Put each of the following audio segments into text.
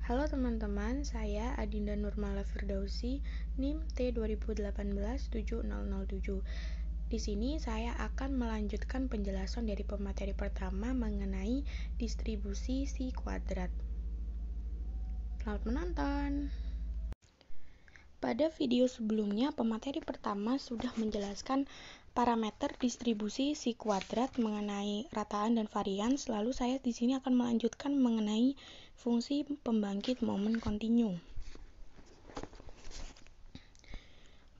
Halo teman-teman, saya Adinda Nurmala Firdausi, NIM T2018-70007. Di sini saya akan melanjutkan penjelasan dari pemateri pertama mengenai distribusi si kuadrat. Selamat menonton. Pada video sebelumnya, pemateri pertama sudah menjelaskan parameter distribusi si kuadrat mengenai rataan dan varians. Lalu saya di sini akan melanjutkan mengenai fungsi pembangkit momen kontinu.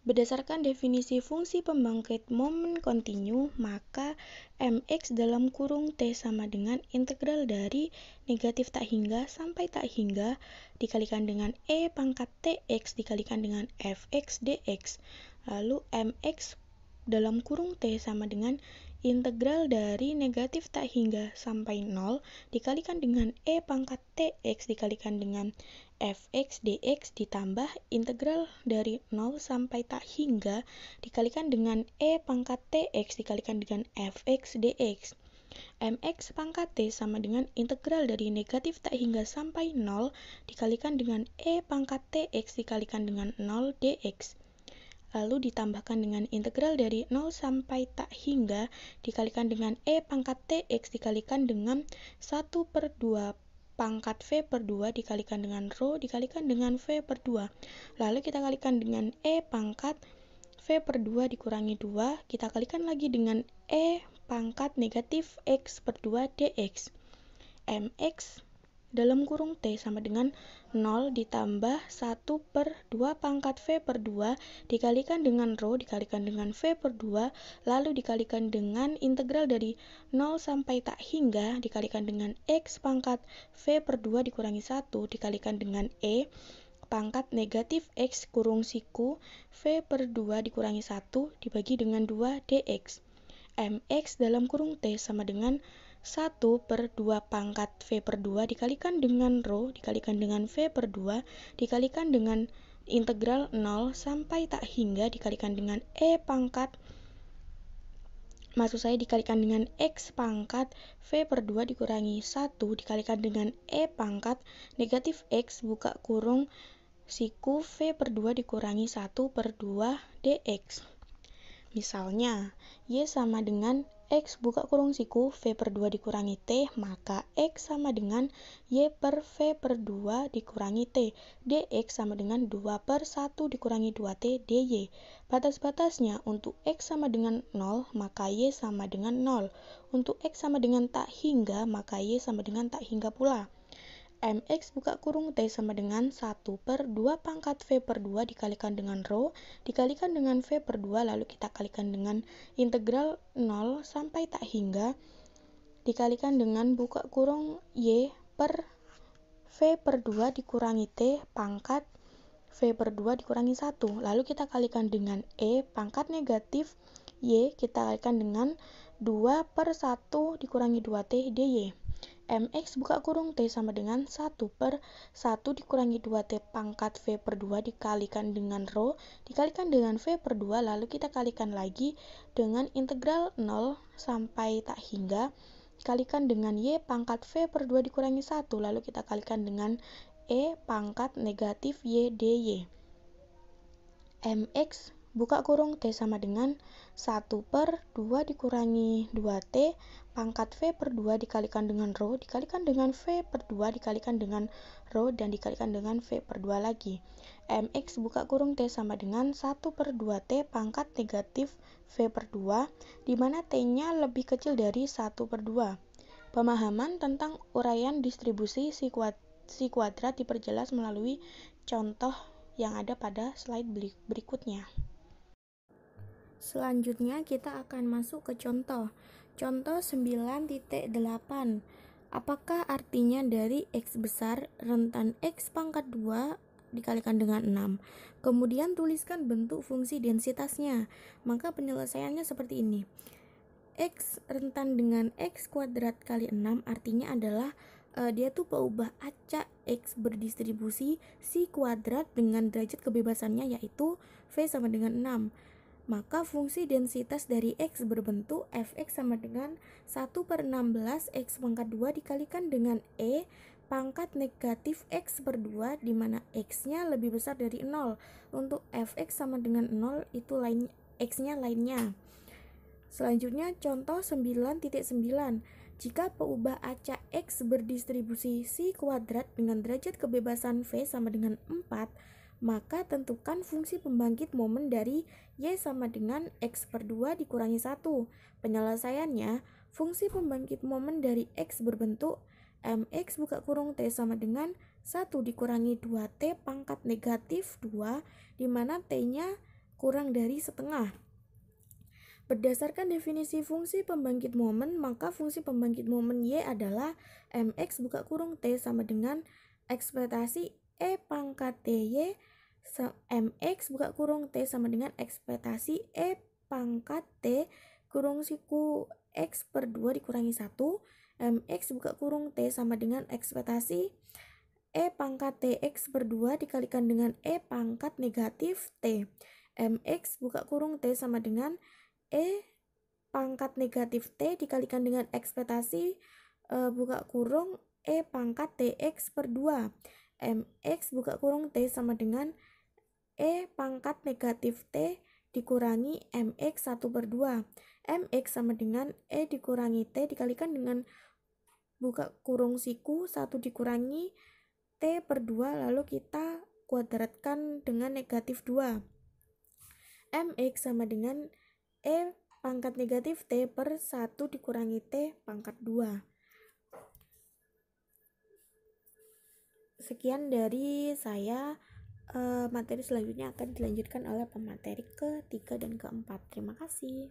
Berdasarkan definisi fungsi pembangkit momen kontinu, maka mx dalam kurung t sama dengan integral dari negatif tak hingga sampai tak hingga dikalikan dengan e pangkat tx dikalikan dengan fx dx. Lalu mx dalam kurung t sama dengan integral dari negatif tak hingga sampai 0 dikalikan dengan e pangkat tx dikalikan dengan fx dx ditambah integral dari 0 sampai tak hingga dikalikan dengan e pangkat tx dikalikan dengan fx dx. Mx pangkat t sama dengan integral dari negatif tak hingga sampai 0 dikalikan dengan e pangkat tx dikalikan dengan 0 dx. Lalu ditambahkan dengan integral dari 0 sampai tak hingga dikalikan dengan e pangkat tx dikalikan dengan 1/2 pangkat v per 2 dikalikan dengan rho dikalikan dengan v per 2. Lalu kita kalikan dengan e pangkat v per 2 dikurangi 2, kita kalikan lagi dengan e pangkat negatif x per 2 dx. Mx dalam kurung t sama dengan 0 ditambah 1/2 pangkat v per 2 dikalikan dengan rho dikalikan dengan v per 2 lalu dikalikan dengan integral dari 0 sampai tak hingga dikalikan dengan x pangkat v per 2 dikurangi 1 dikalikan dengan e pangkat negatif x kurung siku v per 2 dikurangi 1 dibagi dengan 2 dx. Mx dalam kurung t sama dengan 1/2 pangkat v per 2 dikalikan dengan rho dikalikan dengan v per 2 dikalikan dengan integral 0 sampai tak hingga dikalikan dengan dikalikan dengan x pangkat v per 2 dikurangi 1 dikalikan dengan e pangkat negatif x buka kurung siku v per 2 dikurangi 1/2 dx. Misalnya, y sama dengan x buka kurung siku v per 2 dikurangi t, maka x sama dengan y per v per 2 dikurangi t. dx sama dengan 2/1 dikurangi 2t dy. Batas-batasnya untuk x sama dengan 0, maka y sama dengan 0. Untuk x sama dengan tak hingga, maka y sama dengan tak hingga pula. Mx buka kurung t sama dengan 1/2 pangkat v per 2 dikalikan dengan rho dikalikan dengan v per 2 lalu kita kalikan dengan integral 0 sampai tak hingga dikalikan dengan buka kurung y per v per 2 dikurangi t pangkat v per 2 dikurangi 1 lalu kita kalikan dengan e pangkat negatif y kita kalikan dengan 2/1 dikurangi 2t dy. Mx buka kurung t sama dengan 1/1 dikurangi 2t pangkat v per 2 dikalikan dengan rho dikalikan dengan v per 2 lalu kita kalikan lagi dengan integral 0 sampai tak hingga dikalikan dengan y pangkat v per 2 dikurangi 1 lalu kita kalikan dengan e pangkat negatif y dy. Mx buka kurung t sama dengan 1/2 dikurangi 2t pangkat v per 2 dikalikan dengan rho dikalikan dengan v per 2 dikalikan dengan rho dan dikalikan dengan v per 2 lagi. Mx buka kurung t sama dengan 1/2t pangkat negatif v per 2 di mana t-nya lebih kecil dari 1/2. Pemahaman tentang uraian distribusi si kuadrat diperjelas melalui contoh yang ada pada slide berikutnya. Selanjutnya kita akan masuk ke contoh 9.8. Apakah artinya dari x besar rentan x pangkat 2 dikalikan dengan 6. Kemudian tuliskan bentuk fungsi densitasnya. Maka penyelesaiannya seperti ini. X rentan dengan x kuadrat kali 6 artinya adalah dia tuh peubah acak x berdistribusi si kuadrat dengan derajat kebebasannya yaitu v sama dengan 6. Maka fungsi densitas dari x berbentuk fx sama dengan 1/16 x pangkat 2 dikalikan dengan e pangkat negatif X per 2 di mana X-nya lebih besar dari 0. Untuk Fx sama dengan 0 itu X-nya lainnya. Selanjutnya contoh 9.9. Jika peubah acak X berdistribusi Si kuadrat dengan derajat kebebasan V sama dengan 4, maka tentukan fungsi pembangkit momen dari Y sama dengan X per 2 dikurangi 1. Penyelesaiannya, fungsi pembangkit momen dari X berbentuk Mx buka kurung T sama dengan 1 dikurangi 2T pangkat negatif 2, di mana T-nya kurang dari setengah. Berdasarkan definisi fungsi pembangkit momen, maka fungsi pembangkit momen Y adalah Mx buka kurung T sama dengan ekspektasi E pangkat TY Mx buka kurung T sama dengan ekspektasi E pangkat T kurung siku X per 2 dikurangi 1. Mx buka kurung T sama dengan ekspektasi E pangkat Tx per 2 dikalikan dengan E pangkat negatif T. Mx buka kurung T sama dengan E pangkat negatif T dikalikan dengan ekspektasi buka kurung E pangkat Tx per 2. Mx buka kurung T sama dengan E pangkat negatif T dikurangi Mx 1 per 2. Mx sama dengan E dikurangi T dikalikan dengan buka kurung siku 1 dikurangi T per 2, lalu kita kuadratkan dengan negatif 2. Mx sama dengan E pangkat negatif T per 1 dikurangi T pangkat 2. Sekian dari saya. Materi selanjutnya akan dilanjutkan oleh pemateri ke-3 dan ke-4. Terima kasih.